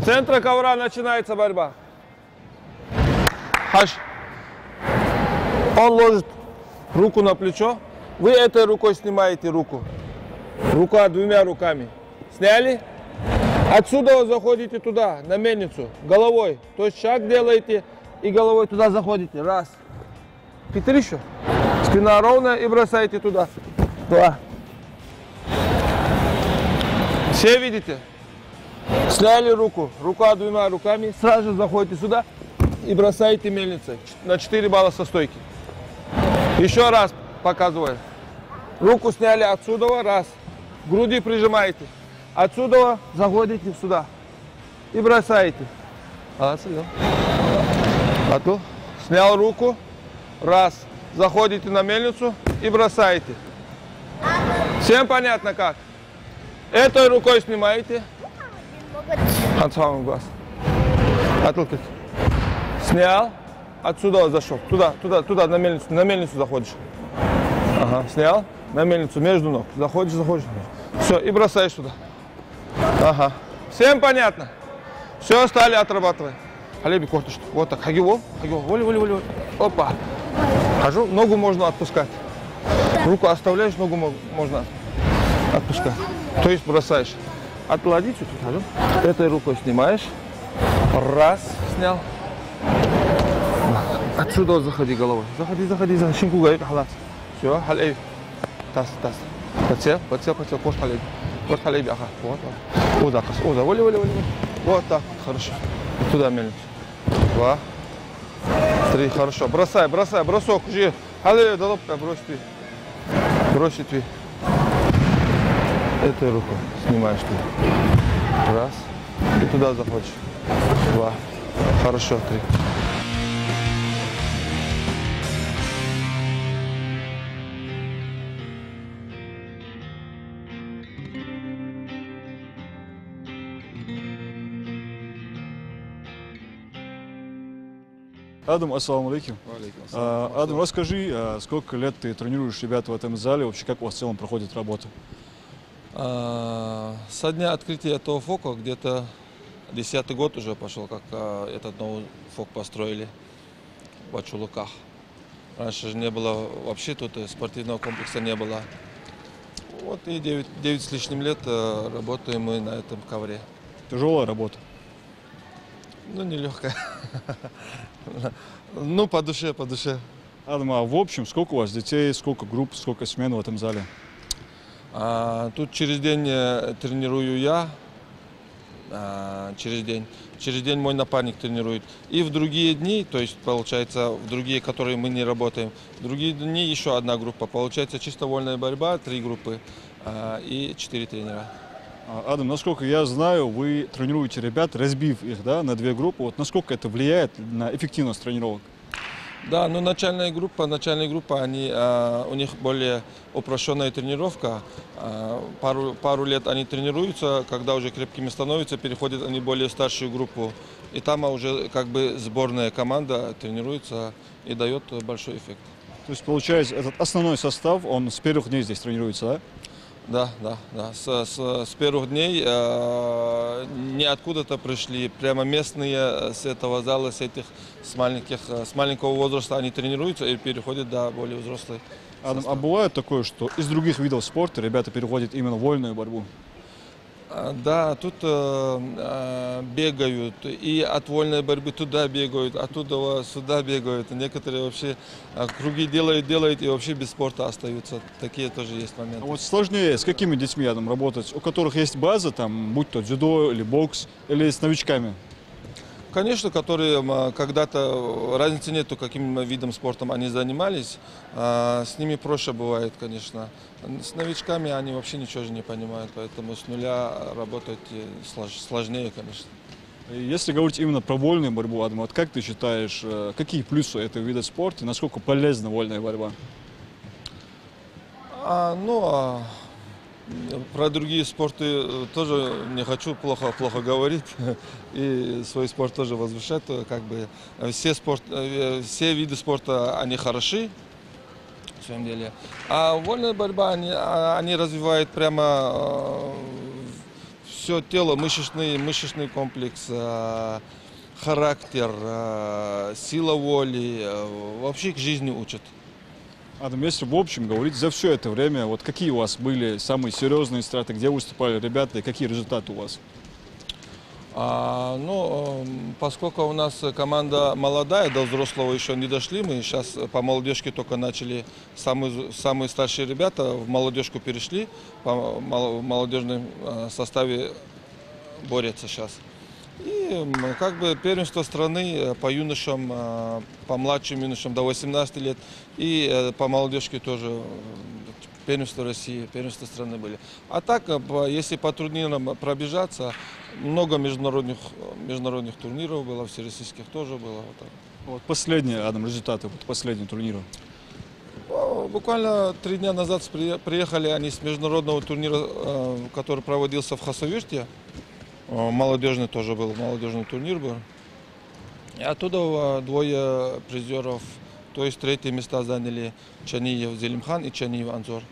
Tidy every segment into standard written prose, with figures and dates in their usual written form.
С центра ковра начинается борьба. Хаш. Он ложит руку на плечо. Вы этой рукой снимаете руку. Рука двумя руками. Сняли? Отсюда заходите туда, на мельницу, головой. То есть шаг делаете и головой туда заходите. Раз. Теперь еще. Спина ровная и бросаете туда. Два. Все видите? Сняли руку. Рука двумя руками. Сразу же заходите сюда и бросаете мельницей. На 4 балла со стойки. Еще раз показываю. Руку сняли отсюда. Раз. Груди прижимаете. Отсюда заходите сюда и бросаете. Снял руку. Раз. Заходите на мельницу и бросаете. Всем понятно как? Этой рукой снимаете. Глаз. Снял. Отсюда зашел. Туда, на мельницу заходишь. Ага, снял. На мельницу, между ног. Заходишь. Все, и бросаешь сюда. Ага. Всем понятно? Все, стали отрабатывать. Халеби кортыш. Вот так. Хагиво. Воли. Опа. Хожу. Ногу можно отпускать. Руку оставляешь, ногу можно отпускать. То есть бросаешь. Отладить чуть-чуть. Этой рукой снимаешь. Раз. Снял. Отсюда заходи головой. Заходи. Шинку гаек халат. Все. Халеби. Тас. Подсел. Корт халеби. Вот халеби. Ага. Вот. Воли. Вот так. Хорошо. Туда мельницу. 2, 3. Хорошо. Бросай. Бросок. Уже. Халеби, долопка. Бросить ты. Этой рукой снимаешь ты. Раз. И туда заходишь. 2. Хорошо. 3. Адам, ассаламу алейкум. Адам, расскажи, сколько лет ты тренируешь ребят в этом зале, вообще как у вас в целом проходит работа? Со дня открытия этого фока, где-то 10-й год уже пошел, как этот новый фок построили в Ачулуках. Раньше же не было, вообще тут спортивного комплекса не было. Вот и 9 с лишним лет работаем мы на этом ковре. Тяжелая работа? Ну, нелегкая. Ну, по душе. Адам, а в общем, сколько у вас детей, сколько групп, сколько смен в этом зале? Тут через день тренирую я, через день мой напарник тренирует. И в другие дни, то есть получается в другие, которые мы не работаем, в другие дни еще одна группа. Получается чисто вольная борьба, 3 группы и 4 тренера. Адам, насколько я знаю, вы тренируете ребят, разбив их, да, на 2 группы. Вот насколько это влияет на эффективность тренировок? Да, ну начальная группа, у них более упрощенная тренировка. Пару лет они тренируются, когда уже крепкими становятся, переходят они в более старшую группу. И там уже как бы сборная команда тренируется и дает большой эффект. То есть получается, этот основной состав, он с первых дней здесь тренируется, да? Да. С первых дней не откуда-то пришли, прямо местные с этого зала, с маленького возраста они тренируются и переходят до более взрослой. Адам, а бывает такое, что из других видов спорта ребята переходят именно в вольную борьбу? Да, тут бегают, и от вольной борьбы туда бегают, оттуда сюда бегают. Некоторые вообще круги делают и вообще без спорта остаются. Такие тоже есть моменты. А вот сложнее с какими детьми, Адам, работать? У которых есть база, там, будь то дзюдо или бокс, или с новичками? Конечно, которые когда-то, разницы нету, каким видом спорта они занимались, с ними проще бывает, конечно. С новичками они вообще ничего же не понимают, поэтому с нуля работать сложнее, конечно. Если говорить именно про вольную борьбу, Адам, вот как ты считаешь, какие плюсы этого вида спорта, насколько полезна вольная борьба? Про другие спорты тоже не хочу плохо говорить, и свой спорт тоже возвышать. Как бы все виды спорта, они хороши, в своем деле. А вольная борьба, они развивают прямо все тело, мышечный комплекс, характер, сила воли, вообще к жизни учат. Адам, если в общем говорить за все это время, вот какие у вас были самые серьезные страты, где выступали ребята и какие результаты у вас? Поскольку у нас команда молодая, до взрослого еще не дошли, мы сейчас по молодежке только начали, самые старшие ребята в молодежку перешли, в молодежном составе борются сейчас. И как бы первенство страны по юношам, по младшим юношам до 18 лет и по молодежке тоже первенство России, первенство страны были. А так, если по турнирам пробежаться, много международных турниров было, всероссийских тоже было. Вот так. Вот последние, Адам, результаты последнего турнира. Буквально 3 дня назад приехали они с международного турнира, который проводился в Хасавюрте. Молодежный тоже был, молодежный турнир был. И оттуда 2 призеров, то есть 3 места заняли Чаниев Зелимхан и Чаниев Анзор.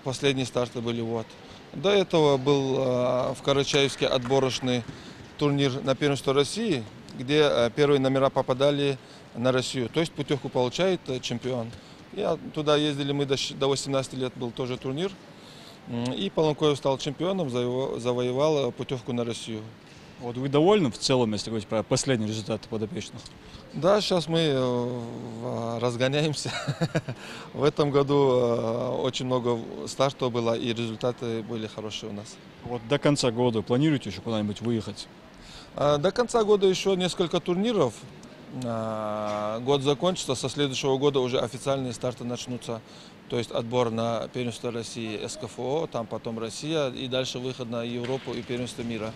Последние старты были вот. До этого был в Карачаевске отборочный турнир на первенство России, где первые номера попадали на Россию. То есть путевку получает чемпион. И туда ездили мы до 18 лет, был тоже турнир. И Полонкоев стал чемпионом, завоевал путевку на Россию. Вот вы довольны в целом, если говорить про последние результаты подопечных? Да, сейчас мы разгоняемся. В этом году очень много стартов было, и результаты были хорошие у нас. Вот до конца года планируете еще куда-нибудь выехать? До конца года еще несколько турниров. Год закончится, со следующего года уже официальные старты начнутся. То есть отбор на первенство России СКФО, там потом Россия и дальше выход на Европу и первенство мира.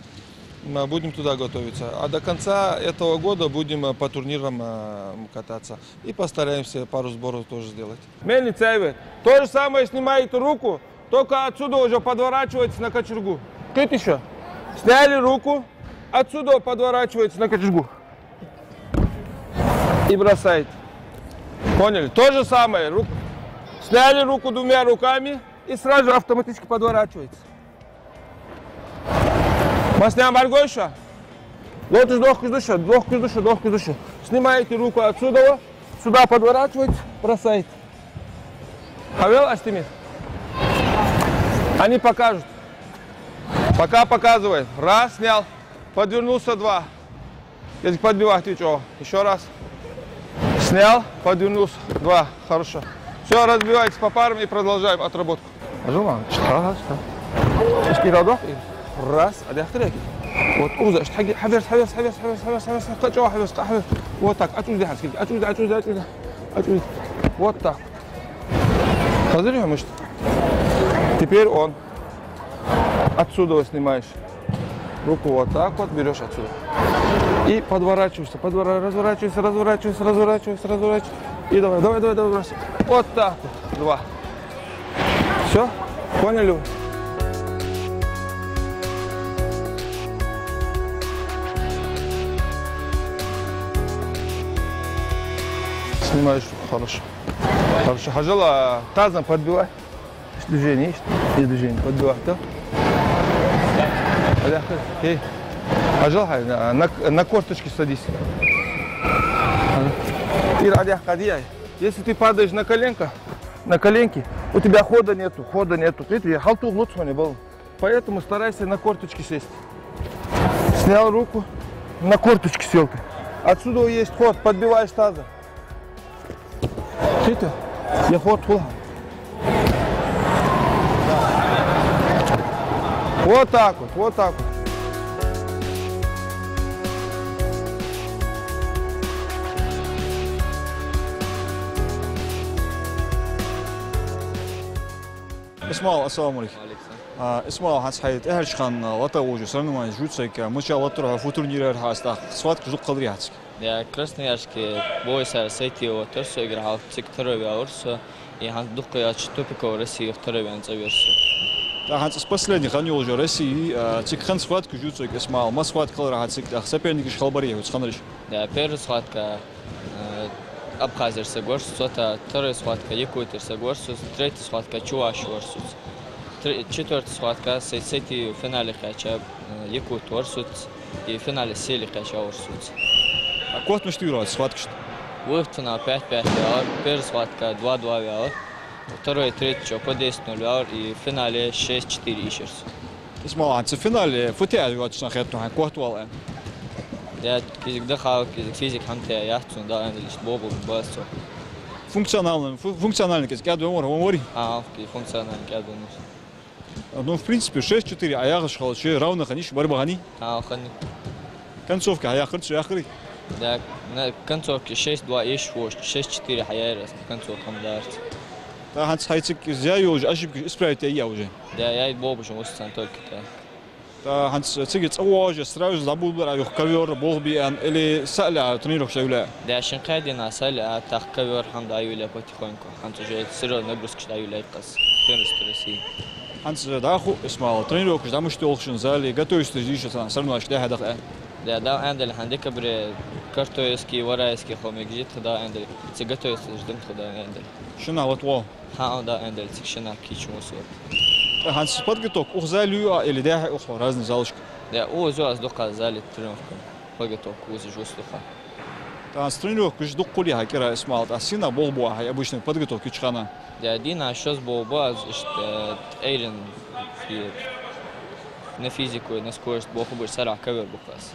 Мы будем туда готовиться. А до конца этого года будем по турнирам кататься. И постараемся пару сборов тоже сделать. Мельница, то же самое снимаете руку, только отсюда уже подворачиваете на кочергу. Чуть еще. Сняли руку, отсюда подворачиваете на кочергу. И бросаете. Поняли? То же самое. Сняли руку 2 руками и сразу же автоматически подворачиваете. Масняем баргойша. Лотыш. Снимаете руку отсюда, сюда подворачиваете, бросаете. Павел Астемир. Они покажут. Пока показывает. Раз, снял. Подвернулся 2. Если подбивать, еще раз. Снял, подвернулся 2. Хорошо. Все, разбивайтесь по парам и продолжаем отработку. Раз, вот узаш, حبس. Вот так, отсюда. Вот так. Смотри, мышцы. Теперь он. Отсюда снимаешь. Руку вот так вот берешь отсюда. И подворачиваешься, разворачиваешься. И давай, бросай. Вот так вот. 2. Все? Поняли? Снимаешь, хорошо. Хажала тазом подбивай. Есть движение, подбивай, да? Хажала, на корточки садись. Если ты падаешь на коленки, у тебя хода нету. Видите, я халту лучше не был. Поэтому старайся на корточки сесть. Снял руку, на корточки сел ты. Отсюда есть ход, подбиваешь тазом. Видите? Я ход. Вот так вот. Исмаил, ассаламу алейкум. Исмаил, хасхайт, эхершхан, лата уже, соревнования жутсайка, мы сейчас латура в турнире архастах, схватка жук калриатский. Я Красноярске бойся сайтио торсо играл в второй версию и хандука я топико России второй версию. Да, с последних они уже России, тикхан схватка жутсайка Исмаил, ма схватка калриатский, соперники шхалбария, сханриш. Да, первая схватка Абхазия Сагорсу, вторая схватка Якутия Сагорсу, третья схватка Чувашия Сагорсу. четвертая схватка, сети в финале хача Якут Орсут и в финале Сели хача Орсут. А кот мы что схватка что? Выхтуна 5-5 вяор, первая схватка 2-2 вяор, второй и третий по 10-0 вяор и в финале 6-4 ищерс. اسمعوا في فينال فتاة الوقت شنا خيرتنا عن كوت والله. Да, кизик дыхал, кизик физик хамте яхтун, да, они лишь бобу басу. Функционально, кизик, я думаю, он говорит. Функционально, я думаю. Ну, в принципе, 6-4, а я шел, что равно, конечно, борьба они. Хани. Концовка, а я хочу, я хочу. Да, на концовке 6-2 ещё 6-4 хаяйрас, концовка хамдарт. Да, Ханс Хайцик, я уже ошибки исправить я уже. Да, я и бобу же муссан только так. Да, Ханс Цигец, уже сразу забыл, а их ковер, болби, или саля, тренировка шагля. Да, عشان قاعدين سالة تحكي حمد أيولا بتيخونكو أنتو جاي سيرو نبرسك أيولا يقص فين Ханс, да, ху, اسمع, тренировка, да, мы что олшин зали, готовишься здесь, что сорно аж да хадах. Да, عندنا عندك بري كارتويسكي ورايسكي خومي جيت да عندنا تيجاتويس جدم خدا عندنا. شنو вот во? Да عندنا تكشنا كيشو مسور. Ханс, подготовка, ухзалю, или да, ухо, разные залочки. Да, زو أصدقاء زالي тренировка. Подготовка уже жестко. Да, с тренировкой жду кулиха, кира, اسمع, а сина болбуа, обычно подготовки чхана. Да, Дина сейчас болбуа, что Эйрен на физику, на скорость, боху будет сара кавер бухлас.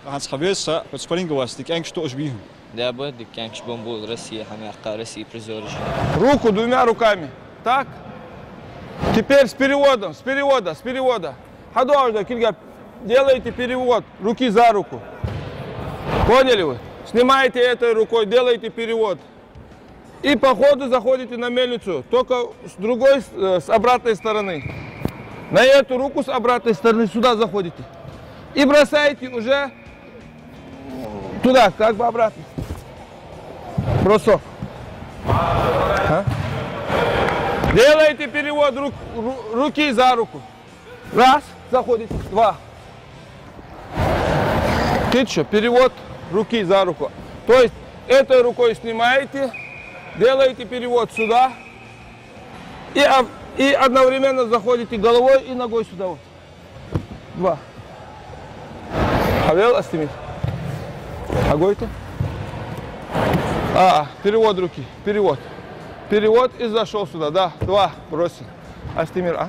Ханс, хавеса, под спарринговас, ты как что ожбиху? Да, будет, как шбомбул Россия, хамяка Россия призер. Руку двумя руками. Так. Теперь с переводом, с перевода. Хадуажда, Кильга, делайте перевод руки за руку. Поняли вы? Снимаете этой рукой, делаете перевод. И по ходу заходите на мельницу, только с другой, с обратной стороны. На эту руку с обратной стороны сюда заходите. И бросаете уже туда, как бы обратно. Бросок. Делаете перевод руки за руку. Раз, заходите, два. Тыча, перевод руки за руку. То есть этой рукой снимаете, делаете перевод сюда и одновременно заходите головой и ногой сюда. Вот. Два. Хавел астимит. Агойте. Перевод руки, перевод. Перевод и зашел сюда, да, два, бросил. Астимир,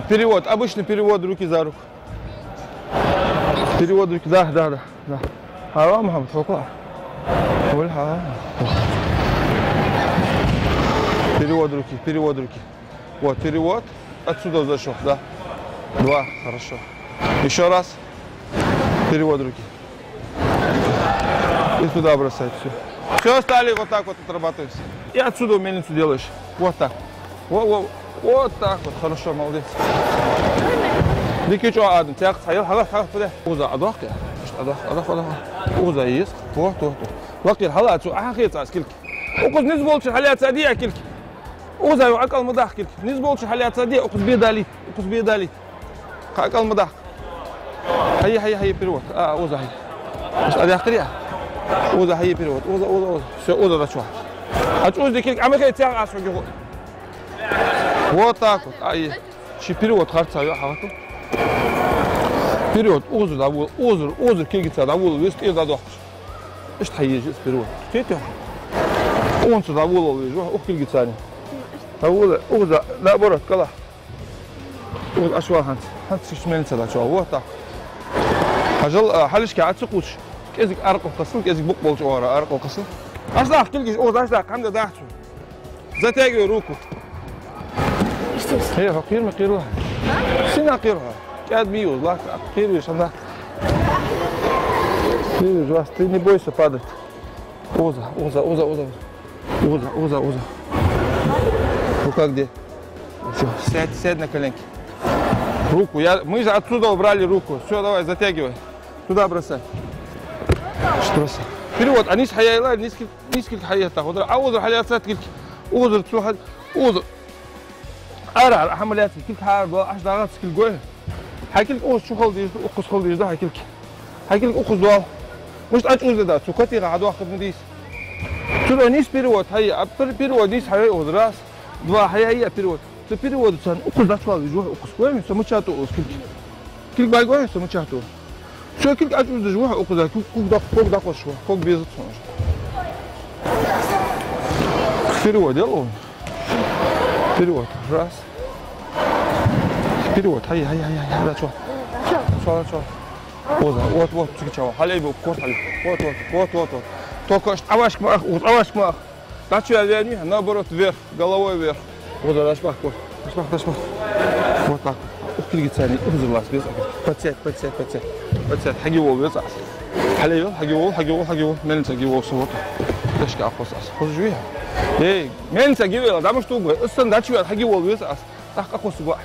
перевод, обычный перевод руки за руку. Перевод руки, да. Харам, Мухаммад, фокла. Перевод руки. Вот, перевод, отсюда зашел, да. Два, хорошо. Еще раз. Перевод руки. И туда бросать все. Все стали вот так вот отрабатывать. И отсюда мельницу делаешь. Вот так. Вот так вот. Хорошо, молодец. Дикий что, Адам, тебя хагас. Уза, адах я. Адах. Уза есть. Вот. Лакир, халат, ахир скільки. Укус не зболчи халят садия кільки. Уза, акал мудах кільки. Не зболчи халят садия, укус бедалит. Акал мудах. Хай, перевод. Уза, хай. Адах крия. Уза, хай, перевод. Уза. Все, Уза, да что? Уз кільки, а мы хай тяг асфагиху. Вот так вот. Чи перевод харца, я хавату. Вперед, узур, давул, узур, кильгица, давул, вист и задох. Что хайежи вперед? Тетя. Он сюда давул, вижу, кильгица. Давул, уза, наоборот, кала. Уз, ашва ханс шмельца, да, что, вот так. Хажал, халишки, отсукуч. Кезик арков касыл, кезик бук болчу ора, арков касыл. Ашдах, кильгиц, уз, ашдах, хамда дахчу. Затягивай руку. هي فقير ما قيروها سنة قيروها كاد بيوز لا قيروش она قيروش вас ты не бойся падать Уза рука где все сядь на коленки руку мы же отсюда убрали руку все давай затягивай туда бросай что бросай перевод они с хаяйла несколько хаят тахуд узр хаят саткилки узр тсухад узр أرى حملات كل حارة 10 دقائق كل جوه هاكلك أوز شو خلدي أقص خلدي ده هاكلك أقص دوا مش أجوز ده سكتي قاعد واخد مديس Сюда низ перевод, а перевод низ хай вот раз, два, хай перевод. Ты перевод сан, укус дачвал, укус коем, самучату укус. Киль байгоем, самучату. Все киль ачу дежва, укус да, кук да кошва, кук без цонж. Перевод делал. Перевод, раз. Перевод, хай, дачвал. Дачвал. Вот, чикчава, халей был, кот халей. Вот. Только авашк мах. Дачу я верни, наоборот, вверх, головой вверх. Вот, дашбах. Вот так. Ухилгицани, узлас без. Подсядь. Хагивол без. Хагивол. Мен хагивол вот. Дашка ахосас. Хожуя. Эй, мен хагивол, да что угу. Устан дачу я хагивол без. Так ахосуга.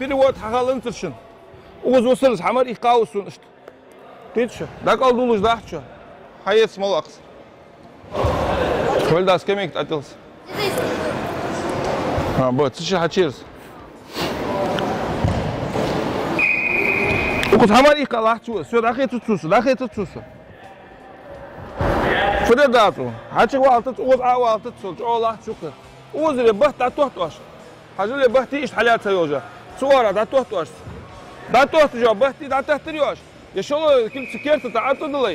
Перевод хагалын тыршын. Угуз осырыз хамар иқаусун ишт. Кетші. Дакал дулуш дахчы. Хайет смолақс. Көлдас кемект атылс. Вот, тыши хачирс. Угуз хамар иқалахчу. Все, дахай тұтсусы. Фуде дату. Хачығы алтыт, угуз ау алтыт сылч. Олахчуқы. Угуз ре бах датуахтуаш. Хажыле бахти ишт халят сайожа. Суара датуахтуаш. Датуахтуаш, бахти датуахтуаш. Еще кирта оттуда.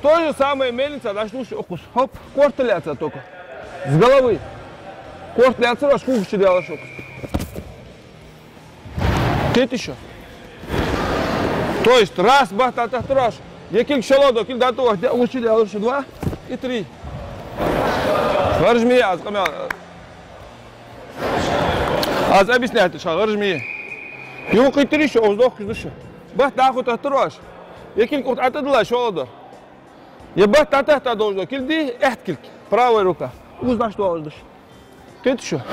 То же самое мельница, дождусь укус. Хоп, кортляться только. С головы. Кортляться, аж кухчи делаешь укус. Ты еще. То есть раз, бахтатахтураш. Я киль шалоду, киль датуах, учили, а лучше 2 и 3. Варжми, аз объясняйте, что варжми. Его киль 3 еще, уздох киздуша. Бахтахтураш. Якин кот атадла шолода. Я бах татахта должен. Килди эхткиль. Правая рука. Узнаш что уздаш. Ты что?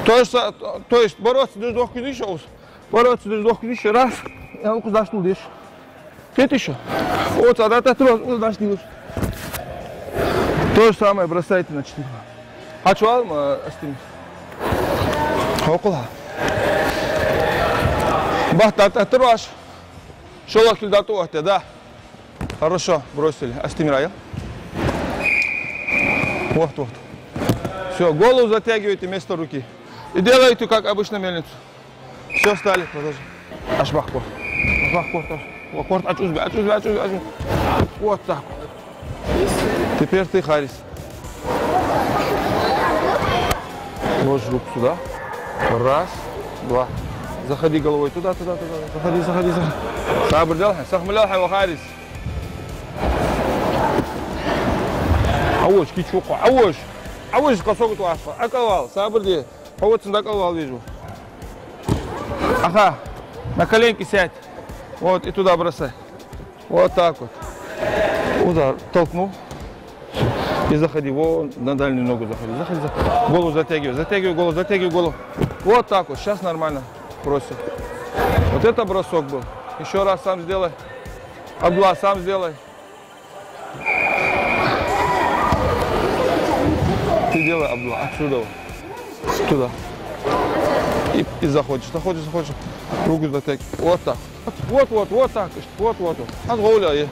То есть бороться до двух кидишь. Бороться до двух кидишь раз. Я узнаш что дишь. Ты что? Вот атата трос узнаш не лучше. То же самое бросайте на 4. А что остынь? Около. Бах татахта трос. Шолох кильдату, да. Хорошо, бросили. Астимирай. Вот. Все, голову затягивайте вместо руки. И делайте, как обычно, мельницу. Все, встали, продолжим. Ашбах корт. Корт, очусь. Вот так. Теперь ты, Харис. Ложь руку сюда. Раз, два. Заходи головой туда. Заходи. Сабр делай. Сахмалял хайва Харис. Ауш, кичука. Ауш, косок туафа. Акавал. Сабр де. Вот сюда акавал вижу. Ага. На коленки сядь. Вот и туда бросай. Вот так вот. Удар. Толкнул. И заходи. Вот на дальнюю ногу заходи. Голову затягивай голову. Вот так вот. Сейчас нормально. Бросил. Вот это бросок был. Еще раз сам сделай. Абдулла, сам сделай. Ты делай, Абдулла, отсюда. Туда. И заходишь. Руку затягивай. Вот так. Вот так. Вот. Отгуляй.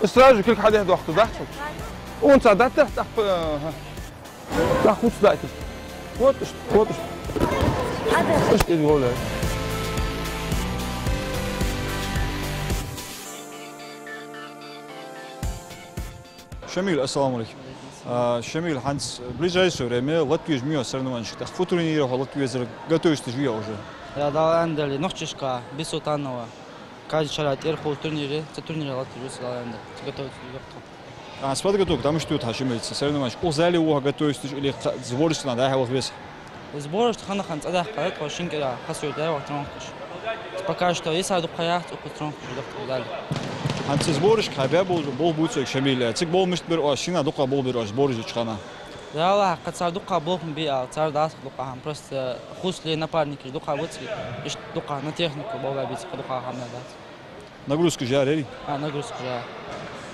И сразу же, как хадих дохту, да? Он сюда, так. Так, вот сюда. Вот. И гуляй. Шамиль, ассаламу алейкум. Шамиль, Ханс, в ближайшее время Латвию жмет соревнований. В турнире Латвии готовишься жмет уже. Я дал Эндели, Нохчишка, Бисутанова. Каждый шарат, Ирху турнире, это турнире Латвии дал Эндели. Готовится. Спад готов, потому что тут Шамиль соревнований. Озали его готовишься или сборишься на дайхе вот вес. Сборишь хана Ханс, а дайхе, это шинкера, хасует дайхе, тронкуш. Пока что если я духаях, то тронкуш, дали. Ханс сборишь, хабя бол будет Шамиль. Цик бол мишт бер, шина духа бол бер, сборишь чхана. Да, ла, кацар духа бол бия, цар дас духа, просто хусли напарники духа выцли, иш духа на технику бол бить, духа хамна дат. Нагрузку жарили. Нагрузку жар.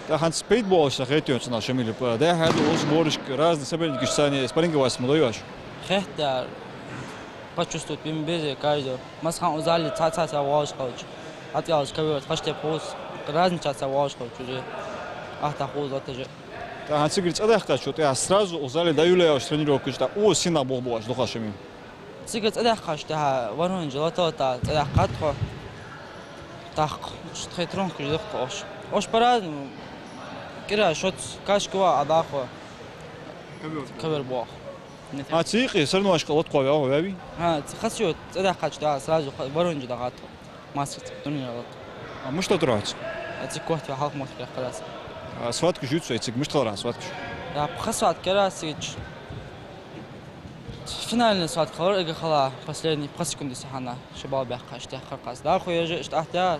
Да, Ханс пейтбол шахетион на Шамиль. Да, хадо сборишь разные соперники, сани спарринговать молодежь. Хехта почувствовать бимбезе каждый. Масхан узали ца ваш хоч. Атял скавет, хаште пост. Разница ваш хоч уже. ахтахуз отаже. Ханцигир цадахка что ты сразу в зале даюлеешь тренировку что о сина богбош духашими. Цигир цадахка что Воронеж лотота цадахка так что хитрон киждох ош по-разному. Кира шот кашкова адахо кавер бог. А цихи все равно школот ковя вяби. Цихасио цадахка что сразу Воронеж дагат маск турнирот. А мы что трать? Цикот халк мот класс. Сватку жутся эти мышцы раз сватку. Я пхасват керасич. Финальный сват колор играла последний по секунде сахана шибал бяхка что харкас. Да хуя что ахтя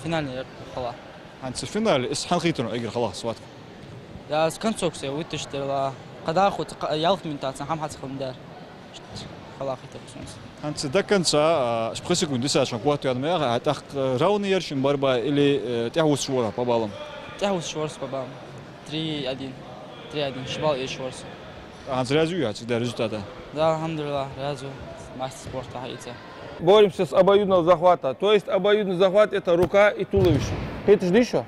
финальный хала. Анцы финале из ханхитон игр хала сватку. Я с концовки вытащила. Когда хоть ялх минутация хам хацхамдар. Хала хитер. Анцы до конца по секунде сашан кварту адмера так раунд ершин борьба или тягус швора по баллам. Тягус шворс по баллам. 3-1. 3-1 шибал и шворс. А зрязю я всегда результата. Да, алхамдулилlah, рязу мастер спорта хаите. Боремся с обоюдного захвата. То есть обоюдный захват это рука и туловище. Это же еще.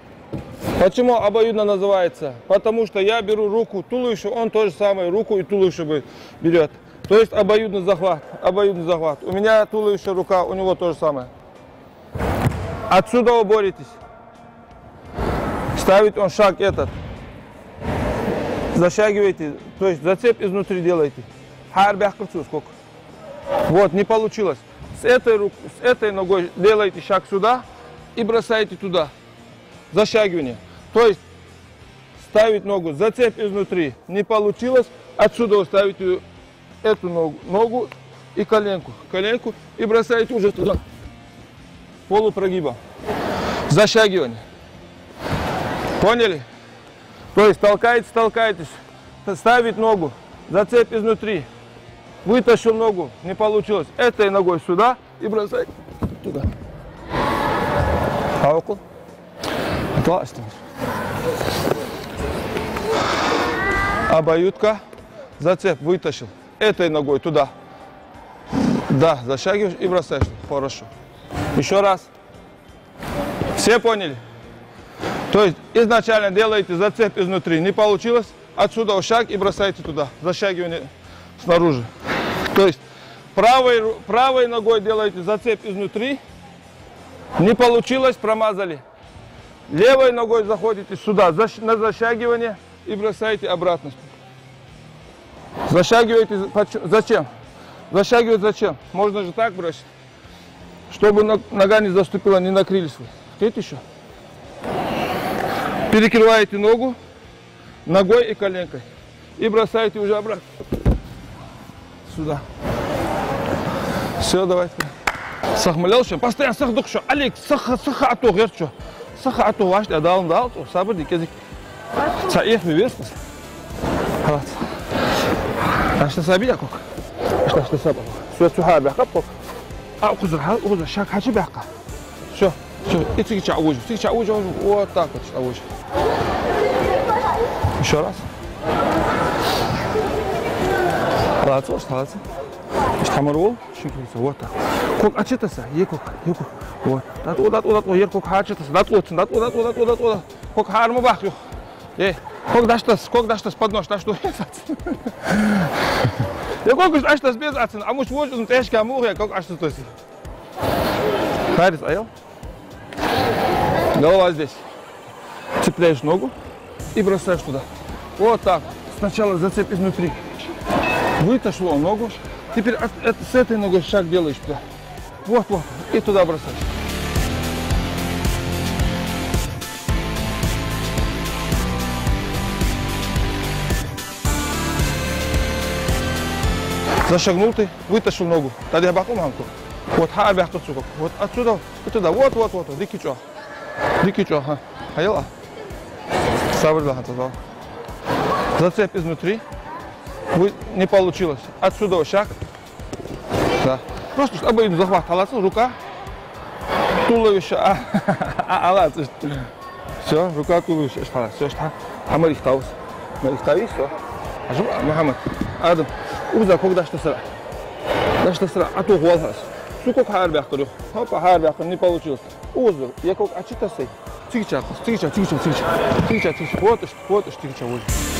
Почему обоюдно называется? Потому что я беру руку, туловище, он то же самое, руку и туловище берет. То есть обоюдный захват, обоюдный захват. У меня туловище, рука, у него то же самое. Отсюда вы боретесь. Ставит он шаг этот. Зашагиваете, то есть зацеп изнутри делаете. Сколько? Вот, не получилось. С этой ногой делаете шаг сюда и бросаете туда. Зашагивание. То есть ставить ногу, зацеп изнутри. Не получилось, отсюда вы ставите эту ногу и коленку. Коленку и бросаете уже туда. Полупрогиба. Зашагивание. Поняли? То есть толкаетесь, ставить ногу, зацеп изнутри, вытащил ногу, не получилось, этой ногой сюда и бросать туда. А около? Отлично. Обоюдка, зацеп, вытащил, этой ногой туда. Да, зашагиваешь и бросаешь. Хорошо. Еще раз. Все поняли? То есть изначально делаете зацеп изнутри, не получилось, отсюда шаг и бросаете туда, зашагивание снаружи. То есть правой ногой делаете зацеп изнутри, не получилось, промазали. Левой ногой заходите сюда, на зашагивание и бросаете обратно. Зашагиваете, зачем? Зашагивать зачем? Можно же так бросить, чтобы нога не заступила, не накрылись вы. Хотите еще? Перекрываете ногу ногой и коленкой и бросаете уже обратно сюда. Все, давайте. Сахмалелшим, постоянно сахдукшу. Алик, саха ату герчу. Саха ату ваш, я дал, сабр дикезик. Цаих мивестас. Вот. А что сабия кок? Что саба? Все сухая бяка кок. А кузар шак хачи бяка. Все. И цикчауж, вот так вот чауж. Еще раз. Ладно. Штамарвол, шинкрится, вот так. Кок ачитаса, екок. Вот. Дат, еркок хачитаса, дат. Кок харму бахю. Кок даштас под нож, что? Я кок аштас без ацин, а муж возьмет тяжкий амух, я кок аштас то есть. Харис, аял? Голова здесь. Цепляешь ногу и бросаешь туда. Вот так. Сначала зацеп изнутри. Вытащил ногу. Теперь с этой ногой шаг делаешь туда. Вот. И туда бросаешь. Зашагнул ты, вытащил ногу. Тогда я баху мамку. Вот, вот отсюда, и туда, вот, дикичо, ха, хаяла, сабрила, хатазал. Зацеп изнутри, не получилось, отсюда шаг, да, просто обоюдный захват, халатся, рука, туловище, все, рука, туловище, все, хамарихтаус, все, Мухаммад, Адам, уза, когда что сра, а то голос. Сукок харбяхтурю. Хопа харбяхтур, не получилось. Узел, я как ачитасей. تيجي تيجي تيجي تيجي تيجي تيجي تيجي فوتش فوتش تيجي تيجي